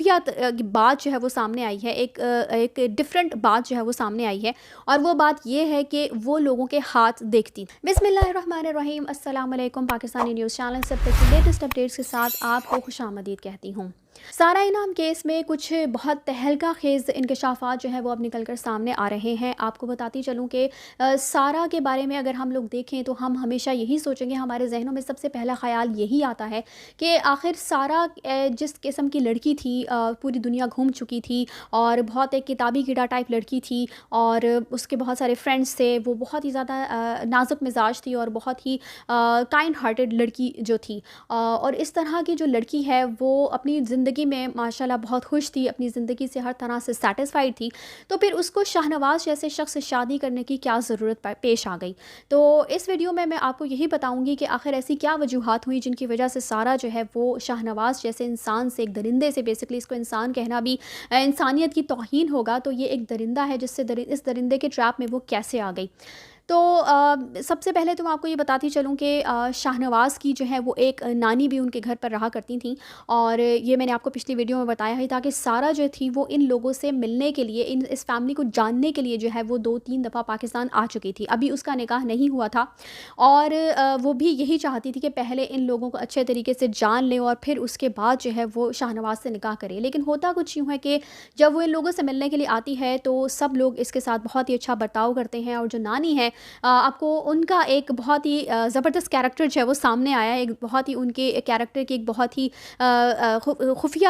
خفیہ کی بات جو ہے وہ سامنے آئی ہے، ایک ڈفرینٹ بات جو ہے وہ سامنے آئی ہے، اور وہ بات یہ ہے کہ وہ لوگوں کے ہاتھ دیکھتی۔ بسم اللہ الرحمن الرحیم، السلام علیکم۔ پاکستانی نیوز چینل سے لیٹسٹ اپڈیٹس کے ساتھ آپ کو خوش آمدید کہتی ہوں۔ سارہ انعام کیس میں کچھ بہت تہلکہ خیز انکشافات جو ہے وہ اب نکل کر سامنے آ رہے ہیں۔ آپ کو بتاتی چلوں کہ سارہ کے بارے میں اگر ہم لوگ دیکھیں تو ہم ہمیشہ یہی سوچیں گے، ہمارے ذہنوں میں سب سے پہلا خیال یہی آتا ہے کہ آخر سارہ جس قسم کی لڑکی تھی، پوری دنیا گھوم چکی تھی اور بہت ایک کتابی کیڑا ٹائپ لڑکی تھی، اور اس کے بہت سارے فرینڈس تھے، وہ بہت ہی زیادہ نازک مزاج تھی اور بہت ہی کائنڈ ہارٹڈ لڑکی جو تھی، اور اس طرح کی جو لڑکی ہے وہ اپنی زندگی میں ماشاءاللہ بہت خوش تھی، اپنی زندگی سے ہر طرح سے سیٹسفائیڈ تھی، تو پھر اس کو شاہ نواز جیسے شخص سے شادی کرنے کی کیا ضرورت پیش آ گئی۔ تو اس ویڈیو میں آپ کو یہی بتاؤں گی کہ آخر ایسی کیا وجوہات ہوئی جن کی وجہ سے سارہ جو ہے وہ شاہ نواز جیسے انسان سے، ایک درندے سے، بیسکلی اس کو انسان کہنا بھی انسانیت کی توہین ہوگا، تو یہ ایک درندہ ہے جس سے اس درندے کے ٹریپ میں وہ کیسے آ گئی۔ تو سب سے پہلے تو میں آپ کو یہ بتاتی چلوں کہ شاہ نواز کی جو ہے وہ ایک نانی بھی ان کے گھر پر رہا کرتی تھیں، اور یہ میں نے آپ کو پچھلی ویڈیو میں بتایا ہے، تاکہ سارہ جو تھی وہ ان لوگوں سے ملنے کے لیے، اس فیملی کو جاننے کے لیے جو ہے وہ 2-3 دفعہ پاکستان آ چکی تھی۔ ابھی اس کا نکاح نہیں ہوا تھا، اور وہ بھی یہی چاہتی تھی کہ پہلے ان لوگوں کو اچھے طریقے سے جان لے اور پھر اس کے بعد جو ہے وہ شاہ نواز سے نکاح کرے۔ لیکن ہوتا کچھ یوں ہے کہ جب وہ ان لوگوں سے ملنے کے لیے آتی ہے تو سب لوگ اس کے ساتھ بہت ہی اچھا برتاؤ کرتے ہیں، اور جو نانی ہے آپ کو ان کا ایک بہت ہی زبردست کیریکٹر جو ہے وہ سامنے آیا ہے، ایک بہت ہی ان کے کیریکٹر کی ایک بہت ہی خفیہ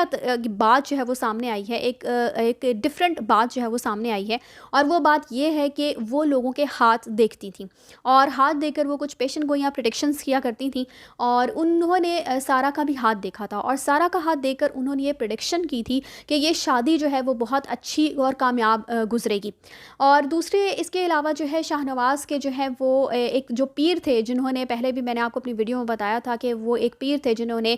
بات جو ہے وہ سامنے آئی ہے، ایک ڈفرینٹ بات جو ہے وہ سامنے آئی ہے، اور وہ بات یہ ہے کہ وہ لوگوں کے ہاتھ دیکھتی تھیں، اور ہاتھ دیکھ کر وہ کچھ پیشن گوئیاں پریڈکشنز کیا کرتی تھیں، اور انہوں نے سارہ کا بھی ہاتھ دیکھا تھا، اور سارہ کا ہاتھ دیکھ کر انہوں نے یہ پریڈکشن کی تھی کہ یہ شادی جو ہے وہ بہت اچھی اور کامیاب گزرے گی۔ اور دوسرے اس کے علاوہ جو ہے شاہ نواز کے جو ہے وہ ایک جو پیر تھے، جنہوں نے پہلے بھی میں نے آپ کو اپنی ویڈیو میں بتایا تھا کہ وہ ایک پیر تھے جنہوں نے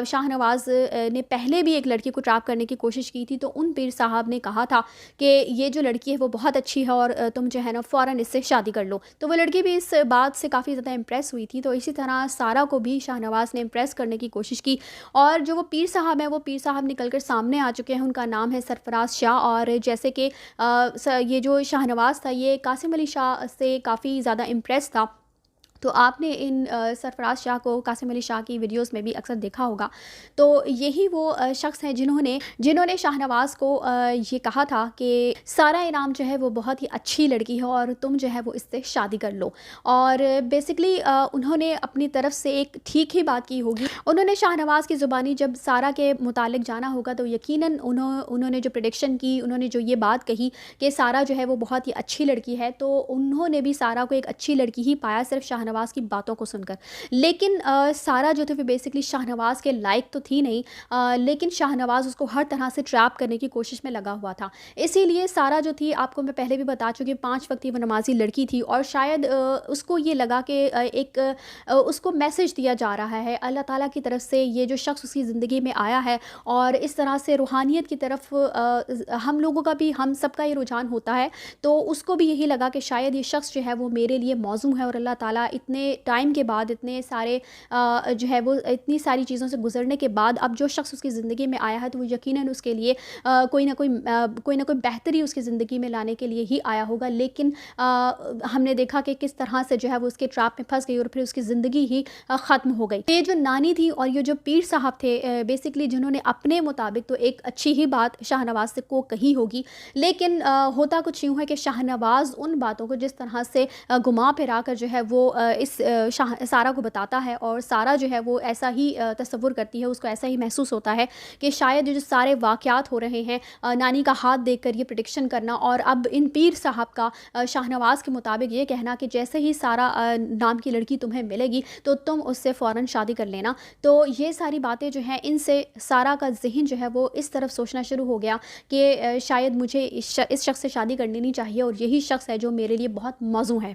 شاہ نواز نے پہلے بھی ایک لڑکی کو ٹریپ کرنے کی کوشش کی تھی، تو ان پیر صاحب نے کہا تھا کہ یہ جو لڑکی ہے وہ بہت اچھی ہے اور تم جو ہے نا فوراً اس سے شادی کر لو، تو وہ لڑکی بھی اس بات سے کافی زیادہ امپریس ہوئی تھی۔ تو اسی طرح سارہ کو بھی شاہ نواز نے امپریس کرنے کی کوشش کی، اور جو وہ پیر صاحب ہیں وہ پیر صاحب نکل کر سامنے آ چکے ہیں، ان کا نام ہے سرفراز شاہ، اور جیسے کہ یہ جو شاہ نواز تھا یہ قاسم علی شاہ سے کافی زیادہ امپریس تھا، تو آپ نے ان سرفراز شاہ کو قاسم علی شاہ کی ویڈیوز میں بھی اکثر دیکھا ہوگا۔ تو یہی وہ شخص ہیں جنہوں نے شاہ نواز کو یہ کہا تھا کہ سارہ انعام جو ہے وہ بہت ہی اچھی لڑکی ہے اور تم جو ہے وہ اس سے شادی کر لو، اور بیسکلی انہوں نے اپنی طرف سے ایک ٹھیک ہی بات کی ہوگی۔ انہوں نے شاہ نواز کی زبانی جب سارہ کے متعلق جانا ہوگا تو یقیناً انہوں نے جو پریڈکشن کی، انہوں نے جو یہ بات کہی کہ سارہ جو ہے وہ بہت ہی اچھی لڑکی ہے، تو انہوں نے بھی سارہ کو ایک اچھی لڑکی ہی پایا صرف شاہ نواز کی باتوں کو سن کر۔ لیکن سارہ جو تھی وہ بیسکلی شاہ نواز کے لائق تو تھی نہیں، لیکن شاہ نواز اس کو ہر طرح سے ٹریپ کرنے کی کوشش میں لگا ہوا تھا، اسی لیے سارہ جو تھی آپ کو میں پہلے بھی بتا چکی 5 وقتی وہ نمازی لڑکی تھی، اور شاید اس کو یہ لگا کہ ایک اس کو میسج دیا جا رہا ہے اللہ تعالیٰ کی طرف سے، یہ جو شخص اس کی زندگی میں آیا ہے، اور اس طرح سے روحانیت کی طرف ہم لوگوں کا بھی، ہم سب کا یہ رجحان ہوتا ہے، تو اس کو بھی یہی لگا کہ شاید یہ شخص جو ہے وہ میرے لیے موزوں ہے، اور اللہ تعالیٰ اتنے ٹائم کے بعد، اتنے سارے جو ہے وہ اتنی ساری چیزوں سے گزرنے کے بعد اب جو شخص اس کی زندگی میں آیا ہے تو وہ یقیناً اس کے لیے کوئی نہ کوئی بہتری اس کی زندگی میں لانے کے لیے ہی آیا ہوگا۔ لیکن ہم نے دیکھا کہ کس طرح سے جو ہے وہ اس کے ٹریپ میں پھنس گئی اور پھر اس کی زندگی ہی ختم ہو گئی۔ یہ جو نانی تھی اور یہ جو پیر صاحب تھے بیسکلی جنہوں نے اپنے مطابق تو ایک اچھی ہی بات شاہ نواز سے کو کہی ہوگی، لیکن ہوتا کچھ یوں ہے کہ شاہ نواز ان باتوں کو جس طرح سے گھما پھرا کر جو ہے وہ اس سارہ کو بتاتا ہے، اور سارہ جو ہے وہ ایسا ہی تصور کرتی ہے، اس کو ایسا ہی محسوس ہوتا ہے کہ شاید جو سارے واقعات ہو رہے ہیں، نانی کا ہاتھ دیکھ کر یہ پریڈکشن کرنا، اور اب ان پیر صاحب کا شاہ نواز کے مطابق یہ کہنا کہ جیسے ہی سارہ نام کی لڑکی تمہیں ملے گی تو تم اس سے فوراً شادی کر لینا، تو یہ ساری باتیں جو ہیں ان سے سارہ کا ذہن جو ہے وہ اس طرف سوچنا شروع ہو گیا کہ شاید مجھے اس شخص سے شادی کر لینی چاہیے، اور یہی شخص ہے جو میرے لیے بہت موزوں ہے۔